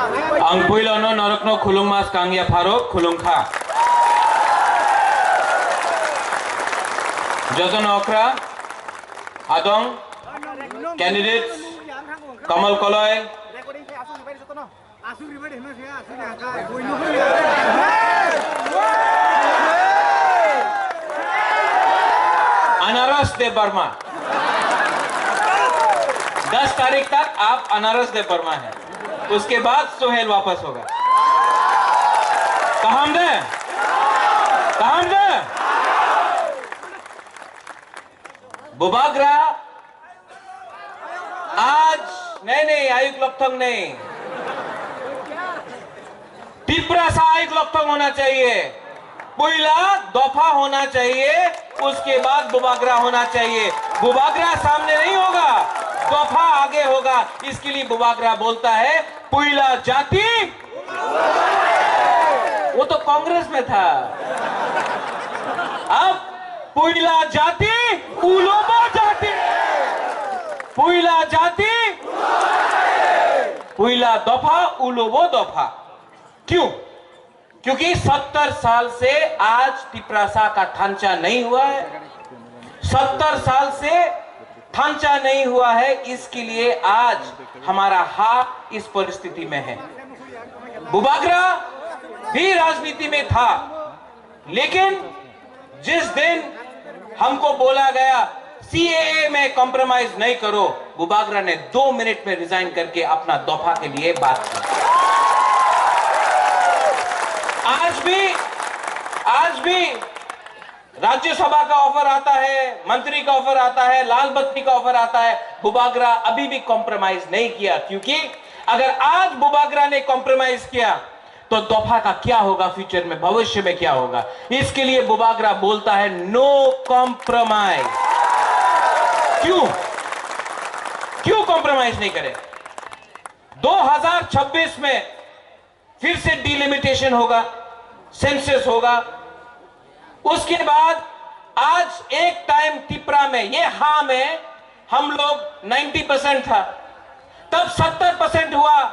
Ang puilano narakno khulung mas kangya Farok khulung kha. Joton Okra, Adong, candidates Kamal Koloy, अनारस देव वर्मा। 10 तारीख तक आप अनारस देव वर्मा हैं, उसके बाद सोहेल वापस होगा। कहां दे बुबागरा आज नहीं आयुक लोकथंग नहीं, तिप्रासा आयुक लोकथंग होना चाहिए, पुइला दफा होना चाहिए, उसके बाद बुबागरा होना चाहिए। बुबागरा सामने नहीं होगा, दफा आगे होगा। इसके लिए बुबागरा बोलता है पुइला जाति, वो तो कांग्रेस में था, अब पुइला जाति उलोबो जाति, पुइला जाति पुइला दफा उलोबो दफा। क्यों? क्योंकि 70 साल से आज तिप्रासा का ढांचा नहीं हुआ है, 70 साल से ढांचा नहीं हुआ है, इसके लिए आज हमारा हाथ इस परिस्थिति में है। बुबागरा भी राजनीति में था, लेकिन जिस दिन हमको बोला गया सीएए में कॉम्प्रोमाइज नहीं करो, बुबागरा ने 2 मिनट में रिजाइन करके अपना दफा के लिए बात की। आज भी राज्यसभा का ऑफर आता है, मंत्री का ऑफर आता है, लाल बत्ती का ऑफर आता है, बुबागरा अभी भी कॉम्प्रोमाइज नहीं किया। क्योंकि अगर आज बुबागरा ने कॉम्प्रोमाइज किया तो दफा का क्या होगा, फ्यूचर में भविष्य में क्या होगा। इसके लिए बुबागरा बोलता है नो कॉम्प्रोमाइज। क्यों कॉम्प्रोमाइज नहीं करे? 2026 में फिर से डिलिमिटेशन होगा, सेंसस होगा, उसके बाद आज एक टाइम तिप्रा में ये हाँ में हम लोग 90% था, तब 70% हुआ,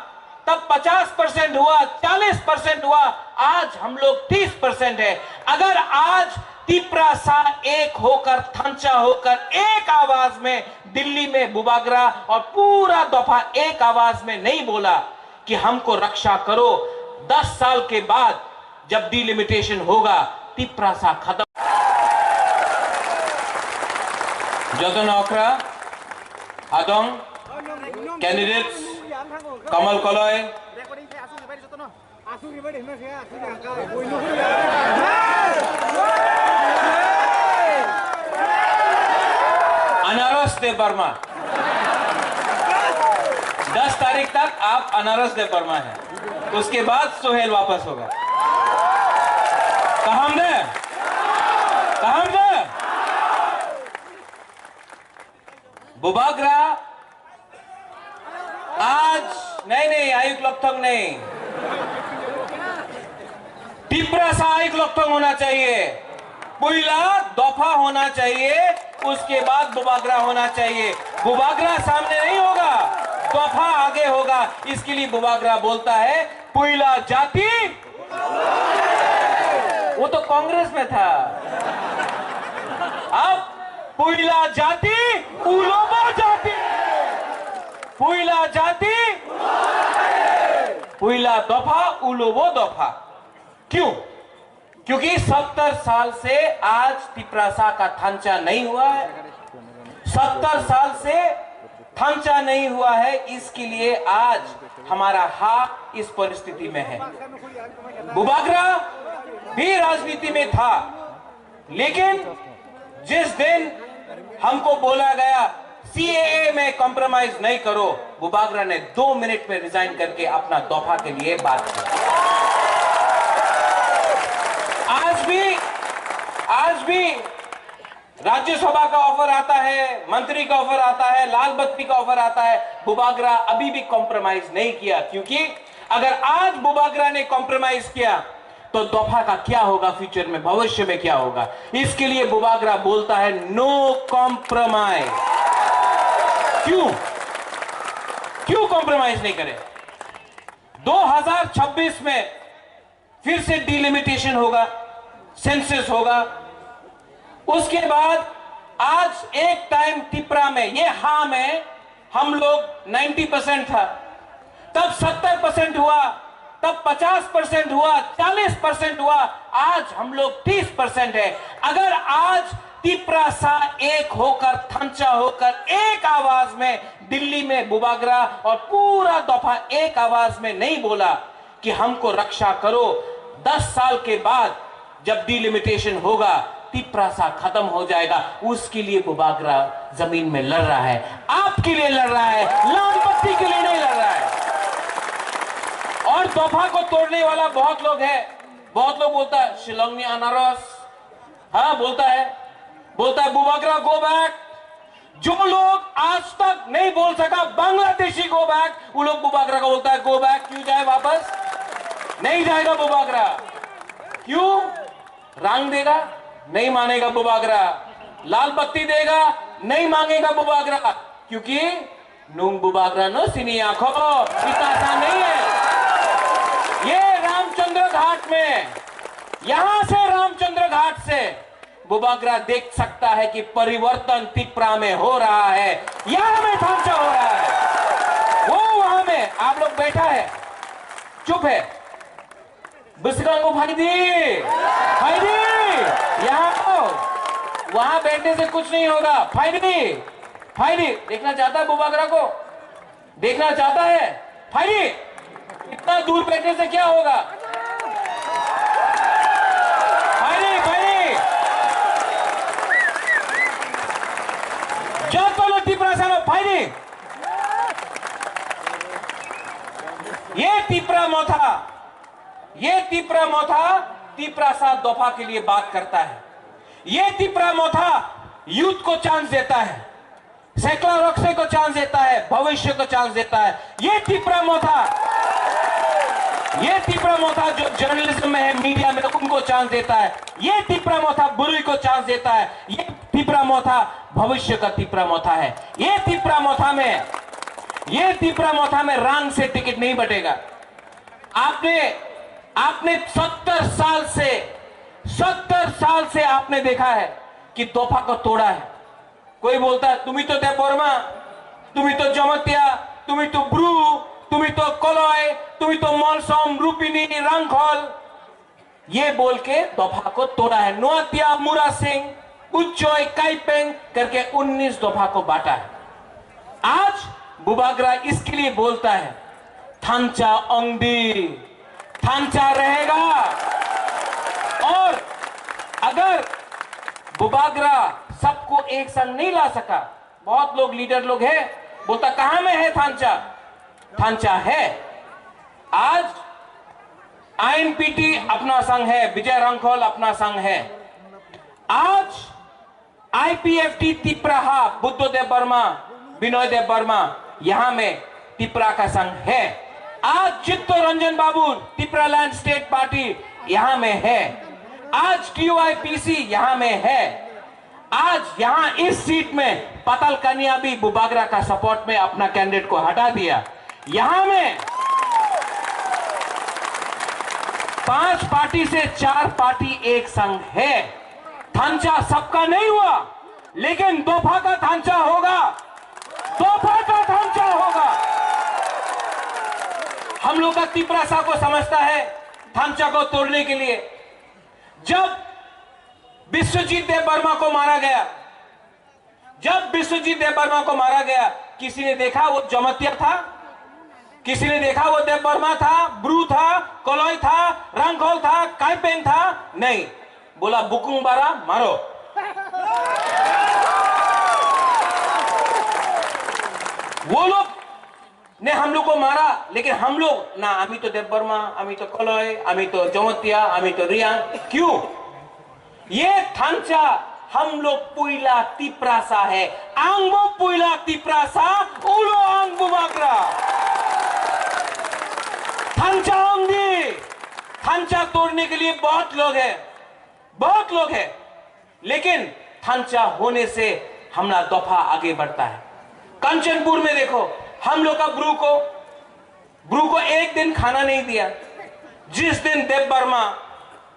तब 50% हुआ, 40% हुआ, आज हम लोग 30% है। अगर आज तिप्रासा एक होकर, थांचा होकर, एक आवाज में दिल्ली में बुबागरा और पूरा दफा एक आवाज में नहीं बोला कि हमको रक्षा करो, 10 साल के बाद जब डिलिमिटेशन होगा तिप्रासा खत्म। जतन ओकरा, आदोंग, कैंडिडेट्स कमल कलय, अनारस देव वर्मा। 10 तारीख तक आप अनारस देव वर्मा हैं, उसके बाद सोहेल वापस होगा। कहां दे बुबागरा आज नहीं आयुक लोकथंग नहीं, तिप्रासा आयुक लोकथंग होना चाहिए, पुइला दफा होना चाहिए, उसके बाद बुबागरा होना चाहिए। बुबागरा सामने नहीं होगा, दफा आगे होगा। इसके लिए बुबागरा बोलता है पुइला जाति, वो तो कांग्रेस में था, अब पुइला जाति उलोबो जाति, पुइला जाति पुइला दफा उलोबो दफा। क्यों? क्योंकि 70 साल से आज तिप्रासा का ढांचा नहीं हुआ है, 70 साल से ढांचा नहीं हुआ है, इसके लिए आज हमारा हाथ इस परिस्थिति में है। बुबागरा भी राजनीति में था, लेकिन जिस दिन हमको बोला गया सीएए में कॉम्प्रोमाइज नहीं करो, बुबागरा ने 2 मिनट में रिजाइन करके अपना दफा के लिए बात की। आज भी राज्यसभा का ऑफर आता है, मंत्री का ऑफर आता है, लाल बत्ती का ऑफर आता है, बुबागरा अभी भी कॉम्प्रोमाइज नहीं किया। क्योंकि अगर आज बुबागरा ने कॉम्प्रोमाइज किया तो दफा का क्या होगा, फ्यूचर में भविष्य में क्या होगा। इसके लिए बुबागरा बोलता है नो कॉम्प्रोमाइज। क्यों कॉम्प्रोमाइज नहीं करे? 2026 में फिर से डिलिमिटेशन होगा, सेंसस होगा। उसके बाद आज एक टाइम तिपरा में, ये हाँ में हम लोग 90% था, तब 70% हुआ, तब 50% हुआ, 40% हुआ, आज हम लोग 30% है। अगर आज तिपरा सा एक होकर, थंचा होकर एक आवाज में दिल्ली में बुबागरा और पूरा दफा एक आवाज में नहीं बोला कि हमको रक्षा करो, 10 साल के बाद जब डिलिमिटेशन होगा तिपरा सा खत्म हो जाएगा। उसके लिए बुबागरा जमीन में लड़ रहा है, आपके लिए लड़ रहा है, लालबत्ती के लिए नहीं लड़ रहा है। और दफा को तोड़ने वाला बहुत लोग है, बहुत लोग बोलता है शिलोंगी अनारस, हाँ बोलता है बुबागरा गो बैक। जो लोग आज तक नहीं बोल सका बांग्लादेशी गो बैक, वो लोग बुबागरा को बोलता है गो बैक। क्यों जाए वापस? नहीं जाएगा बुबागरा। क्यों? रंग देगा, नहीं मानेगा बुबागरा। लाल बत्ती देगा, नहीं मांगेगा बुबागरा, क्योंकि नूंग बुबागरा नो सिनी आंखों, इतना आसान नहीं है। ये रामचंद्र घाट में, यहां से रामचंद्र घाट से बुबागरा देख सकता है कि परिवर्तन तिपरा में हो रहा है, यहां में थांचा हो रहा है। वो वहां में आप लोग बैठा है, चुप है, बिस्कांगो फाइदी यहां आओ, वहां बैठने से कुछ नहीं होगा। फाइदी देखना चाहता है बुबागरा को, देखना चाहता है फाइदी, इतना दूर बैठने से क्या होगा? फाइदी जब तो तिपरा साहब फाइदी, ये तिपरा मोथा तिपरा सा दफा के लिए बात करता है। ये तिपरा मोथा यूथ को चांस देता है, सैकड़ा रक्से को चांस देता है, भविष्य को चांस देता है। ये तिपरा मोथा जो जर्नलिज्म में है, मीडिया में, उनको चांस देता है। ये तिपरा मोथा बुरी को चांस देता है। ये तिपरा मोथा भविष्य का तिपरा मोथा है। ये तिपरा मोथा में रंग से टिकट नहीं बटेगा। आपने 70 साल से आपने देखा है कि तोहफा को तोड़ा है। कोई बोलता है तुम्ही तो देवबर्मा, तुम्ही तो जमतिया, तुम्ही तो ब्रू, तुम्ही तो कलय, तुम्ही तो मलसम, रूपिनी, रंगखोल, ये बोल के तोहफा को तोड़ा है। नोतिया, मुरा सिंह, उच्चोय, काइपेंग करके 19 तोहफा को बांटा है। आज बुबागरा इसके लिए बोलता है थांचा अंगदी, थांचा रहेगा। और अगर बुबागरा सबको एक संग नहीं ला सका, बहुत लोग लीडर लोग है, बोलता कहां में है थांचा है। आज आईएनपीटी अपना संघ है, विजय रंगखोल अपना संघ है। आज आईपीएफटी तिपरा, बुद्धदेव वर्मा, विनय देव वर्मा, यहां में तिपरा का संघ है। आज चित्तो रंजन बाबू तिपरा लैंड स्टेट पार्टी यहां में है। आज टीओआईपीसी यहां में है। आज यहां इस सीट में पतल कन्या भी बुबागरा का सपोर्ट में अपना कैंडिडेट को हटा दिया। यहां में 5 पार्टी से 4 पार्टी एक संघ है। थांचा सबका नहीं हुआ, लेकिन दोफा का थांचा होगा, दोफा का थांचा होगा। हम लोग का तिपरा सा को समझता है थांचा को तोड़ने के लिए। जब विश्वजीत देव वर्मा को मारा गया, किसी ने देखा वो जमतिया था? किसी ने देखा वो देव वर्मा था, ब्रू था, कलय था, रंगखोल था, काइपेन था? नहीं। बोला बुकुंग बारा मारो। वो लोग ने हम लोग को मारा, लेकिन हम लोग ना, अमी तो देव वर्मा, अमी तो कलय, अमी तो जमतिया, अमी तो रियान। क्यों? ये थांचा हम लोग पुइला तिपरासा है। आंगो पुइला तिपरासा, उलो आंग बुबागरा। थांचा आंगी, थांचा तोड़ने के लिए बहुत लोग हैं, लेकिन थांचा होने से हमारा दफा आगे बढ़ता है। कंचनपुर में देखो, हम लोग का ब्रू को ब्रू को एक दिन खाना नहीं दिया। जिस दिन देव बर्मा,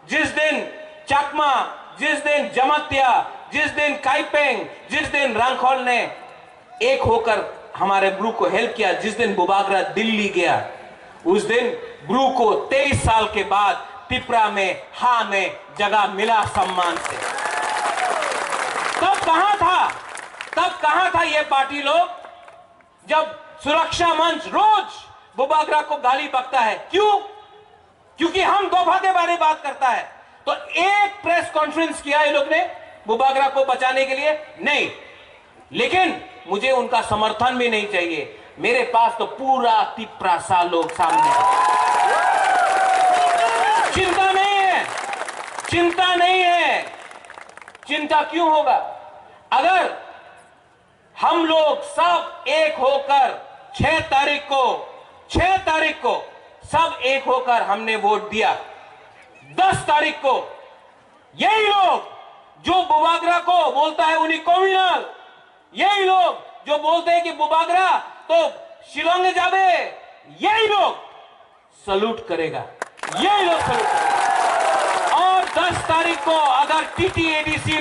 जिस दिन चकमा, जिस दिन जमत्या, जिस दिन काइपेंग, जिस दिन रंगखोल ने एक होकर हमारे ब्रू को हेल्प किया, जिस दिन बुबागरा दिल्ली गया, उस दिन ब्रू को 23 साल के बाद तिपरा में हा में जगह मिला सम्मान से। तब कहां था ये पार्टी लोग, जब सुरक्षा मंच रोज बुबागरा को गाली बकता है। क्यों? क्योंकि हम दफा के बारे में बात करता है। तो एक प्रेस कॉन्फ्रेंस किया ये लोग ने बुबागरा को बचाने के लिए? नहीं। लेकिन मुझे उनका समर्थन भी नहीं चाहिए। मेरे पास तो पूरा तिपरा सा लोग सामने है। चिंता नहीं है, चिंता नहीं है। चिंता क्यों होगा? अगर हम लोग सब एक होकर 6 तारीख को सब एक होकर हमने वोट दिया, 10 तारीख को यही लोग जो बुबागरा को बोलता है उन्हीं कम्युनल, यही लोग जो बोलते हैं कि बुबागरा तो शिलोंग में जाबे, यही लोग सल्यूट करेगा, यही लोग सल्यूट करेगा। और 10 तारीख को अगर टीटीएडीसी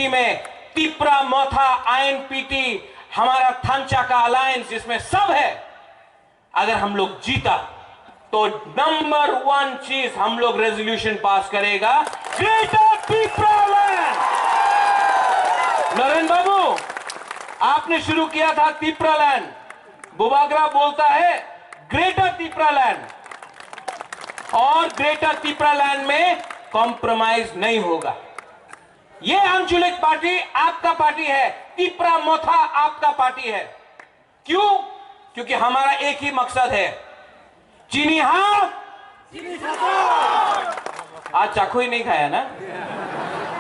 में तिपरा मोथा आईएनपीटी हमारा थांचा का अलायंस जिसमें सब है, अगर हम लोग जीता तो नंबर 1 चीज हम लोग रेजोल्यूशन पास करेगा, ग्रेटर तिपरा लैंड। नरेंद्र बाबू, आपने शुरू किया था तिपरा लैंड, बुबागरा बोलता है ग्रेटर तिपरा लैंड, और ग्रेटर तिपरा लैंड में कॉम्प्रोमाइज नहीं होगा। यह आंचलिक पार्टी आपका पार्टी है, तिपरा मोथा आपका पार्टी है। क्यों? क्योंकि हमारा एक ही मकसद है, चीनी हाँ, आज चाकू ही नहीं खाया ना,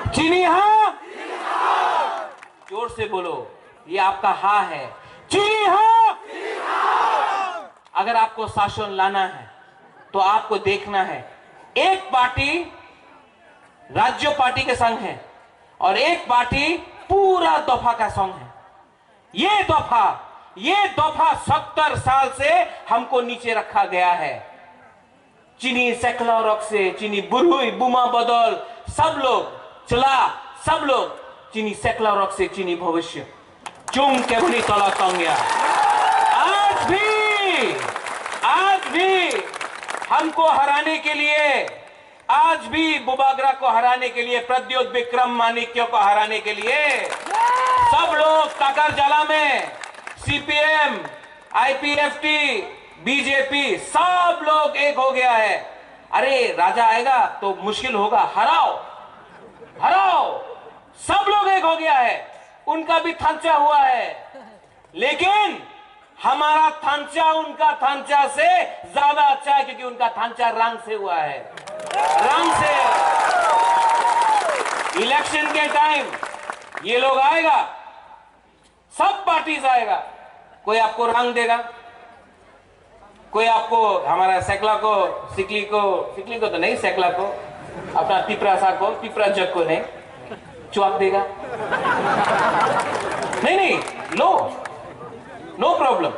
चीनी हाँ, जोर से बोलो, ये आपका हाँ है, चीनी हाँ। अगर आपको शासन लाना है तो आपको देखना है, एक पार्टी राज्य पार्टी के संग है और एक पार्टी पूरा दफा का संग है। ये दफा 70 साल से हमको नीचे रखा गया है। चीनी सेक्लॉरक से चीनी बुरुई बुमा बदल सब लोग चीनी सेक्लॉरक से चीनी भविष्य चुम के बुनी तला तंगिया। आज भी हमको हराने के लिए, आज भी बुबागरा को हराने के लिए, प्रद्योत विक्रम माणिक्य को हराने के लिए सब लोग ताकरजला में सीपीएम, आईपीएफटी, बीजेपी सब लोग एक हो गया है। अरे राजा आएगा तो मुश्किल होगा, हराओ, सब लोग एक हो गया है। उनका भी थांचा हुआ है, लेकिन हमारा थांचा उनका थांचा से ज्यादा अच्छा है, क्योंकि उनका थांचा रंग से हुआ है, रंग से। इलेक्शन के टाइम ये लोग आएगा, सब पार्टीज आएगा, कोई आपको रंग देगा, कोई आपको हमारा सेकला को, सिकली को तो नहीं, सेकला को, अपना तिपरा सा को, तिपरा जग को नहीं, चौक देगा। नहीं, लो, नो प्रॉब्लम,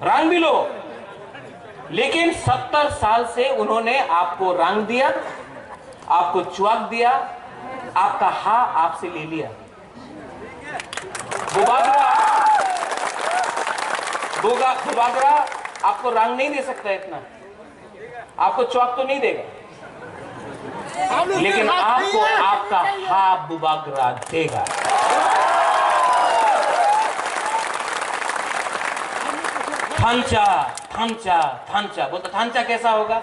रंग भी लो। लेकिन 70 साल से उन्होंने आपको रंग दिया, आपको चौक दिया, आपका हा आपसे ले लिया। बुबागरा आपको रंग नहीं दे सकता, इतना आपको चौक तो नहीं देगा, लेकिन आपको आपका हा बुबागरा देगा। थांचा बोलता, थांचा कैसा होगा?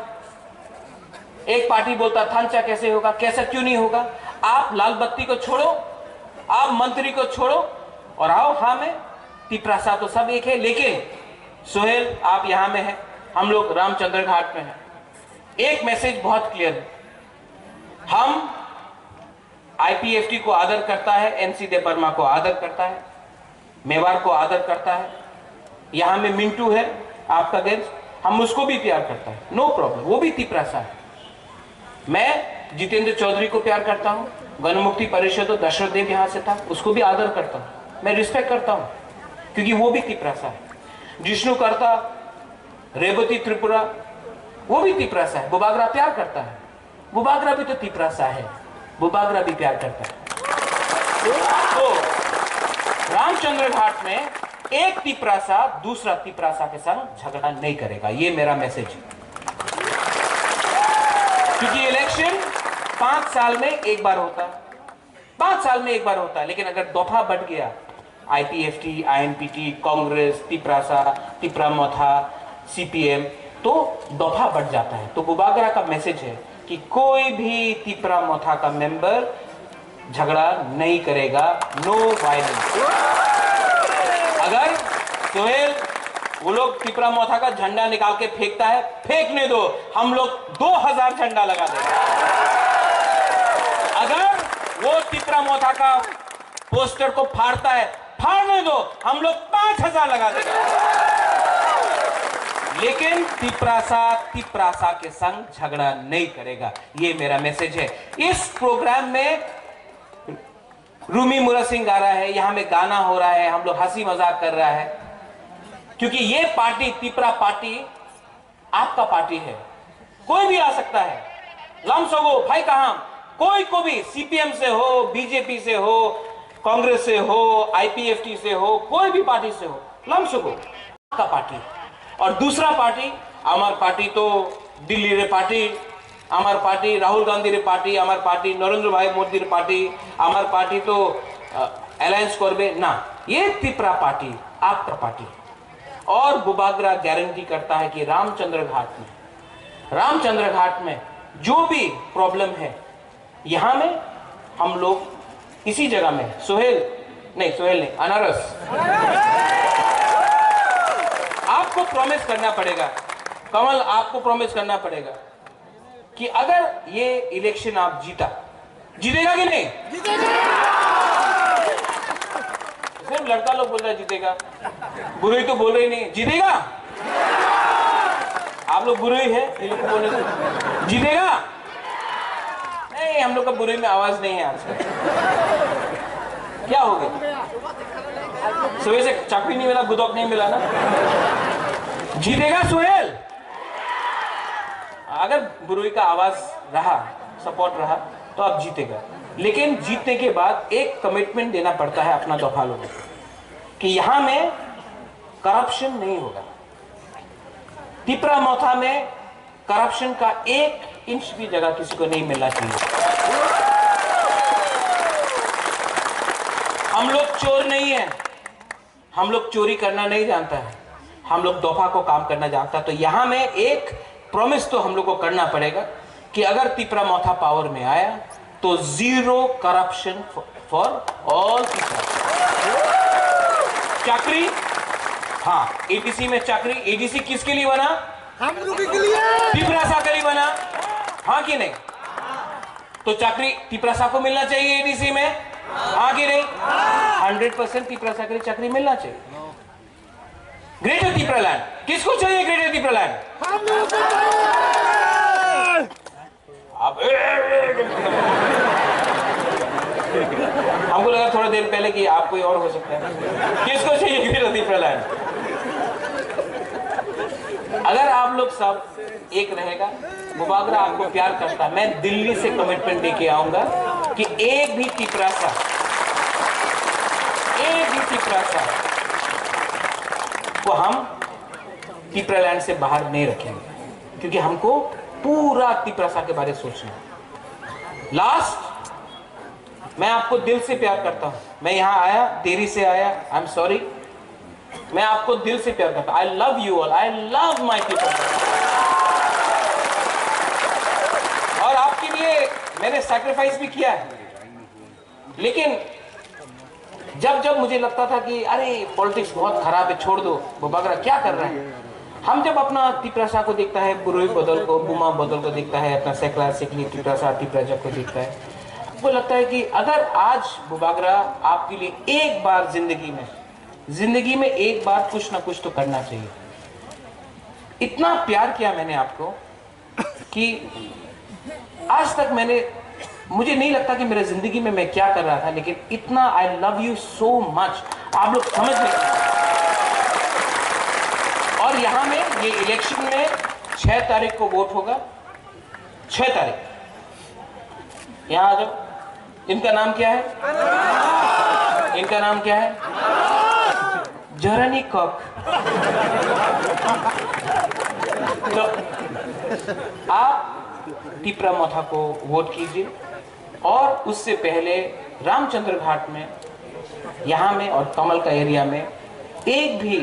एक पार्टी बोलता थांचा कैसे होगा, कैसा क्यों नहीं होगा? आप लाल बत्ती को छोड़ो, आप मंत्री को छोड़ो और आओ हाँ में, तिपरा सा तो सब एक है। लेकिन सोहेल आप यहां में हैं, हम लोग रामचंद्र घाट में हैं। एक मैसेज बहुत क्लियर है, हम आईपीएफटी को आदर करता है, एनसी देव बर्मा को आदर करता है, मेवाड़ को आदर करता है, यहां में मिंटू है आपका गेस्ट, हम उसको भी प्यार करता है, नो प्रॉब्लम, वो भी तिपरा सा है। मैं जितेंद्र चौधरी को प्यार करता हूं, गणमुक्ति परिषद दशरथ देव यहां से था, उसको भी आदर करता हूं, मैं रिस्पेक्ट करता हूं, क्योंकि वो भी तिपरा सा है। जिष्णु करता, रेवती त्रिपुरा, वो भी तिपरासा है। बुबागरा प्यार करता है, बुबागरा भी तो तिपरासा है, बुबागरा भी प्यार करता है। तो रामचंद्र घाट में एक तिपरासा दूसरा तिपरासा के संग झगड़ा नहीं करेगा, ये मेरा मैसेज है। क्योंकि इलेक्शन 5 साल में एक बार होता है, 5 साल में एक बार होता है, लेकिन अगर दफा बढ़ गया, आईपीएफटी, आईएनपीटी, कांग्रेस, तिपरासा, तिपरामोथा, सीपीएम, तो दफा बढ़ जाता है। तो बुबागरा का मैसेज है कि कोई भी तिपरामोथा का मेंबर झगड़ा नहीं करेगा, नो वायलेंस। अगर सोहेल वो लोग तिपरामोथा का झंडा निकाल के फेंकता है, फेंकने दो, हम लोग 2000 झंडा लगा देंगे। अगर वो तिपरामोथा का पोस्टर को फाड़ता है, फाड़ने दो, हम लोग 5000 लगा देंगे। लेकिन तिपरासा के संग झगड़ा नहीं करेगा, ये मेरा मैसेज है। इस प्रोग्राम में रूमी मुरा सिंह गा रहा है, यहां में गाना हो रहा है, हम लोग हंसी मजाक कर रहा है, क्योंकि ये पार्टी, तिपरा पार्टी आपका पार्टी है। कोई भी आ सकता है, लमसगो भाई कहां, कोई को भी, सीपीएम से हो, बीजेपी से हो, कांग्रेस से हो, आईपीएफटी से हो, कोई भी पार्टी से हो, लमसगो आपका पार्टी। और दूसरा पार्टी, हमार पार्टी तो दिल्ली रे पार्टी, हमार पार्टी राहुल गांधी रे पार्टी, हमार पार्टी नरेंद्र भाई मोदी रे पार्टी, हमार पार्टी तो अलायंस करबे ना, ये तिपरा पार्टी आपका पार्टी। और बुबागरा गारंटी करता है कि रामचंद्र घाट में जो भी प्रॉब्लम है, यहां में हम लोग इसी जगह में, सोहेल नहीं, अनारस, आपको प्रॉमिस करना पड़ेगा, कमल आपको प्रॉमिस करना पड़ेगा कि अगर ये इलेक्शन आप जीतेगा कि नहीं? सिर्फ लड़का लोग बोल रहा है जीतेगा, बुराई तो बोल रही नहीं, जीतेगा? आप लोग बुराई है, ये लोग बोल रहे थे जीतेगा? नहीं, हम लोग का बुराई में आवाज नहीं है आज। क्या हो गया? सुबह से चाकरी नहीं मिला, गुदौक नहीं मिला ना? जीतेगा सोहेल? अगर बुरुई का आवाज रहा, सपोर्ट रहा, तो आप जीतेगा। लेकिन जीतने के बाद एक कमिटमेंट देना पड़ता है अपना दफा लोगों को कि यहां में करप्शन नहीं होगा। तिपरामोथा में करप्शन का 1 इंच भी जगह किसी को नहीं मिलना चाहिए। हम लोग चोर नहीं है, हम लोग चोरी करना नहीं जानता है, हम लोग दफा को काम करना जानता है। तो यहां में एक प्रॉमिस तो हम लोग को करना पड़ेगा कि अगर तिपरामोथा पावर में आया तो 0 करप्शन फॉर ऑल तिपरा। चाकरी, हाँ, एडीसी में चाकरी, एडीसी किसके लिए बना? हम लोग के लिए, तिपरासा के लिए बना, हाँ कि नहीं? तो चाकरी तिपरासा को मिलना चाहिए एडीसी में, हाँ कि नहीं? 100% तिपरासा के लिए चाकरी मिलना चाहिए। ग्रेटर तिपरालैंड किसको चाहिए? ग्रेटर तिपरालैंड अब हमको लगा थोड़ा देर पहले कि आप कोई और हो सकता है। किसको चाहिए ग्रेटर तिपरालैंड? अगर आप लोग सब एक रहेगा, बुबागरा आपको प्यार करता, मैं दिल्ली से कमिटमेंट देके आऊंगा कि एक भी तिपरासा को हम तिपरालैंड से बाहर नहीं रखेंगे, क्योंकि हमको पूरा तिपरासा के बारे में सोचना है। लास्ट, मैं आपको दिल से प्यार करता हूं, मैं यहां आया, देरी से आया, आई एम सॉरी, मैं आपको दिल से प्यार करता हूं। I love you all, I love my Tiprasa. और आपके लिए मैंने सैक्रिफाइस भी किया है, लेकिन जब मुझे लगता था कि अरे पॉलिटिक्स बहुत खराब है, छोड़ दो, बुबागरा क्या कर रहा है, हम जब अपना तिपरासा को देखता है, बुरुई बदल को, बुमा बदल को देखता है, अपना सेकला सेकली तिपरासा तिपराजा को देखता है, वो लगता है कि अगर आज बुबागरा आपके लिए एक बार जिंदगी में एक बार कुछ ना कुछ तो करना चाहिए। इतना प्यार किया मैंने आपको कि आज तक मुझे नहीं लगता कि मेरे जिंदगी में मैं क्या कर रहा था, लेकिन इतना I love you so much, आप लोग समझ नहीं। और यहां में ये इलेक्शन में 6 तारीख को वोट होगा। 6 तारीख यहां आ जाओ। इनका नाम क्या है? इनका नाम क्या है? जरनी कॉक। तो आप टिपरा मोथा को वोट कीजिए और उससे पहले रामचंद्र घाट में, यहां में और कमल का एरिया में एक भी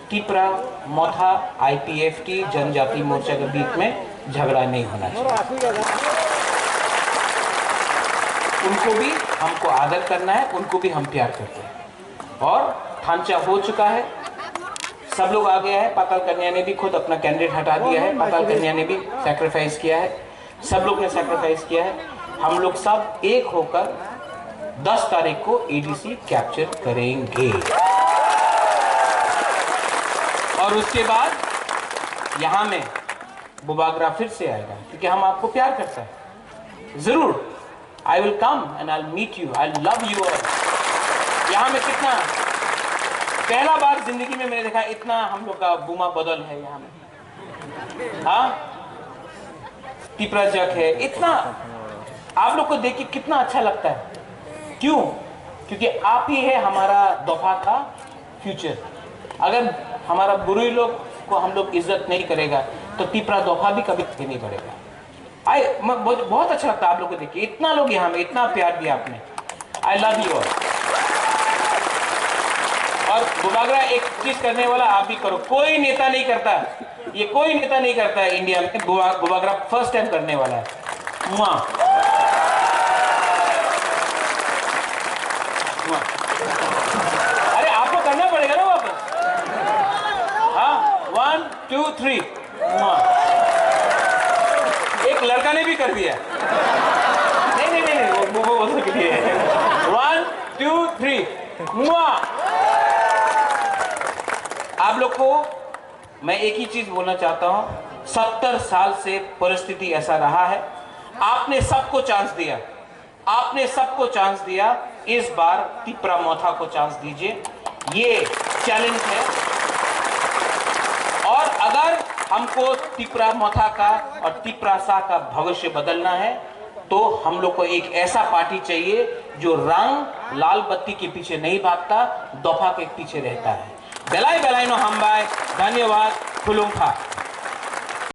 टिपरा मोथा IPFT जनजाति मोर्चा के बीच में झगड़ा नहीं होना चाहिए। उनको भी हमको आदर करना है, उनको भी हम प्यार करते हैं। और थांचा हो चुका है, सब लोग आ गया है। पाताल कन्या ने भी खुद अपना कैंडिडेट हटा दिया है, पाताल कन्या ने भी सैक्रिफाइस किया है, सब लोग ने सैक्रिफाइस किया है। हम लोग सब एक होकर 10 तारीख को ADC कैप्चर करेंगे और उसके बाद यहां में बुबागरा फिर से आएगा, क्योंकि हम आपको प्यार करते हैं। जरूर I will come and I'll meet you, I'll love you all। यहां में कितना पहला बार जिंदगी में मैंने देखा इतना हम लोग का बूमा बदल है यहां में। हाँ, टिपरा जग है, इतना आप लोग को देख के कितना अच्छा लगता है। क्यों? क्योंकि आप ही है हमारा दोफा का फ्यूचर। अगर हमारा बुरी लोग को हम लोग इज्जत नहीं करेगा तो टिपरा दोफा भी कभी नहीं बढ़ेगा। बहुत अच्छा लगता है आप लोग को देख के, इतना लोग यहाँ में इतना प्यार दिया आपने। I love you all. और बुबागरा एक चीज करने वाला आप भी करो, कोई नेता नहीं करता, ये कोई नेता नहीं करता है इंडिया में। बुबागरा फर्स्ट टाइम करने वाला है। अरे आपको करना पड़ेगा ना वापस। हाँ, 1 2 3। एक लड़का ने भी कर दिया। नहीं वो बोल के लिए 1 2 3। आप लोग को मैं एक ही चीज बोलना चाहता हूं, 70 साल से परिस्थिति ऐसा रहा है। आपने सबको चांस दिया, आपने सबको चांस दिया, इस बार टिपरा मोथा को चांस दीजिए। ये चैलेंज है। और अगर हमको टिपरा मोथा का और टिपरा सा का भविष्य बदलना है तो हम लोग को एक ऐसा पार्टी चाहिए जो रंग लाल बत्ती के पीछे नहीं भागता, दोफा के पीछे रहता है। बेलाई बेलाई नो हम बाय। धन्यवाद। खुलुम खा।